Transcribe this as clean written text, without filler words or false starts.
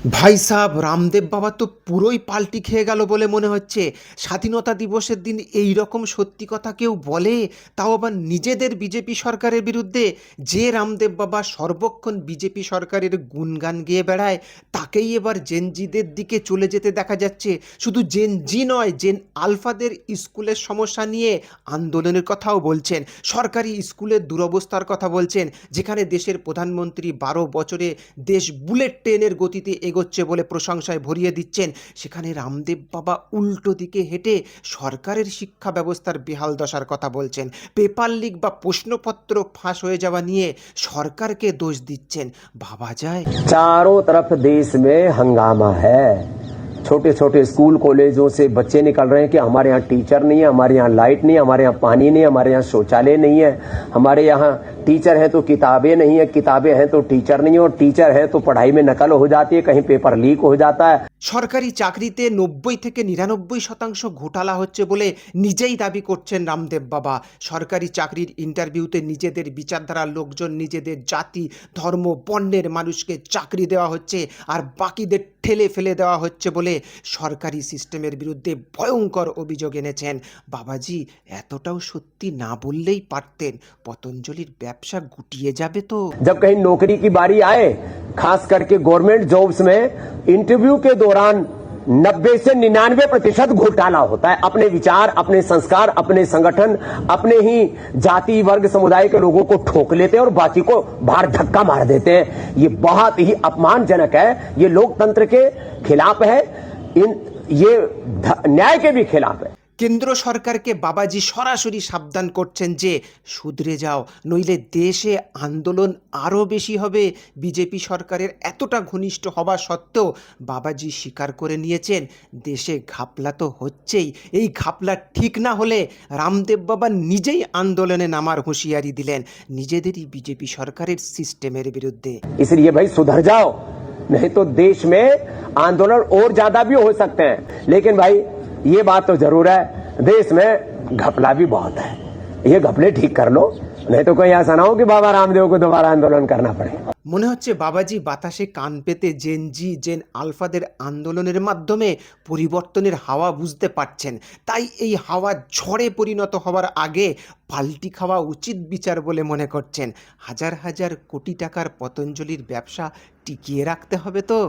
ভাই সাব রামদেব বাবা তো পুরোই পাল্টি খেয়ে গেল বলে মনে হচ্ছে। স্বাধীনতা দিবসের দিন এই রকম সত্যি কথা কেউ বলে, তাও আবার নিজেদের বিজেপি সরকারের বিরুদ্ধে। যে রামদেব বাবা সর্বক্ষণ বিজেপি সরকারের গুণগান গেয়ে বেড়ায়, তাকেই এবার জেনজিদের দিকে চলে যেতে দেখা যাচ্ছে। শুধু জেনজি নয়, জেন আলফাদের স্কুলের সমস্যা নিয়ে আন্দোলনের কথাও বলছেন, সরকারি স্কুলের দুরবস্থার কথা বলছেন, যেখানে দেশের প্রধানমন্ত্রী 12 বছরে দেশ বুলেট ট্রেনের গতিতে এগোচ্ছে বলে প্রশংসায় ভরিয়ে দিচ্ছেন, সেখানে রামদেব বাবা উল্টো দিকে হেঁটে সরকারের শিক্ষা ব্যবস্থার বেহাল দশার কথা বলছেন। পেপার লিক বা প্রশ্নপত্র ফাঁস হয়ে যাওয়া নিয়ে সরকারকে দোষ দিচ্ছেন। ভাবা যায়। चारों तरफ देश में हंगामा है। छोटे छोटे स्कूल कॉलेजों से बच्चे निकल रहे हैं कि हमारे यहाँ टीचर नहीं है, हमारे यहाँ लाइट नहीं है, हमारे यहाँ पानी नहीं है, हमारे यहाँ शौचालय नहीं है, हमारे यहाँ टीचर है तो किताबें नहीं है, किताबें हैं तो टीचर नहीं है, और टीचर है तो पढ़ाई में नकल हो जाती है, कहीं पेपर लीक हो जाता है। সরকারি চাকরিতে 90 থেকে 99% ঘোটালা হচ্ছে বলে নিজেই দাবি করছেন রামদেব বাবা। সরকারি চাকরির ইন্টারভিউতে নিজেদের বিচারধারার লোকজন, নিজেদের জাতি, ধর্ম, বর্ণের মানুষকে চাকরি দেওয়া হচ্ছে, আর বাকিদের ঠেলে ফেলে দেওয়া হচ্ছে বলে সরকারি সিস্টেমের বিরুদ্ধে ভয়ঙ্কর অভিযোগ এনেছেন। বাবাজি এতটাও সত্যি না বললেই পারতেন, পতঞ্জলির ব্যবসা গুটিয়ে যাবে তো। जब कहीं नौकरी की बारी आए, खास करके गवर्नमेंट जॉब्स में इंटरव्यू के दौरान 90 से 99% घोटाला होता है। अपने विचार, अपने संस्कार, अपने संगठन, अपने ही जाति वर्ग समुदाय के लोगों को ठोक लेते हैं और बाकी को बाहर धक्का मार देते हैं। ये बहुत ही अपमानजनक है, ये लोकतंत्र के खिलाफ है, ये न्याय के भी खिलाफ है। কেন্দ্র সরকারকে বাবাজি সরাসরি সাবধান করছেন যে শুধরে যাও, নইলে দেশে আন্দোলন আরও বেশি হবে। বিজেপি সরকারের এতটা ঘনিষ্ঠ হওয়া সত্ত্বেও বাবাজি স্বীকার করে নিয়েছেন দেশে ঘাপলা তো হচ্ছেই। এই ঘাপলা ঠিক না হলে রামদেব বাবা নিজেই আন্দোলনে নামার হুঁশিয়ারি দিলেন নিজেদেরই বিজেপি সরকারের সিস্টেমের বিরুদ্ধে। इसलिए भाई सुधर जाओ, नहीं तो देश में आंदोलन और ज्यादा भी हो सकते हैं। लेकिन भाई ये बात तो जरूर है, देश में घपला भी बहुत है, ये घपले ठीक कर लो, नहीं तो कोई ऐसा ना हो कि बाबा रामदेव को दोबारा आंदोलन करना पड़े। মনে হচ্ছে বাবাজি বাতাসে কান পেতে জেনজি, জেন আলফাদের আন্দোলনের মাধ্যমে পরিবর্তনের হাওয়া বুঝতে পারছেন। তাই এই হাওয়া ঝড়ে পরিণত হওয়ার আগে পাল্টি খাওয়া উচিত বিচার বলে মনে করছেন। হাজার হাজার কোটি টাকার পতঞ্জলির ব্যবসা টিকিয়ে রাখতে হবে তো।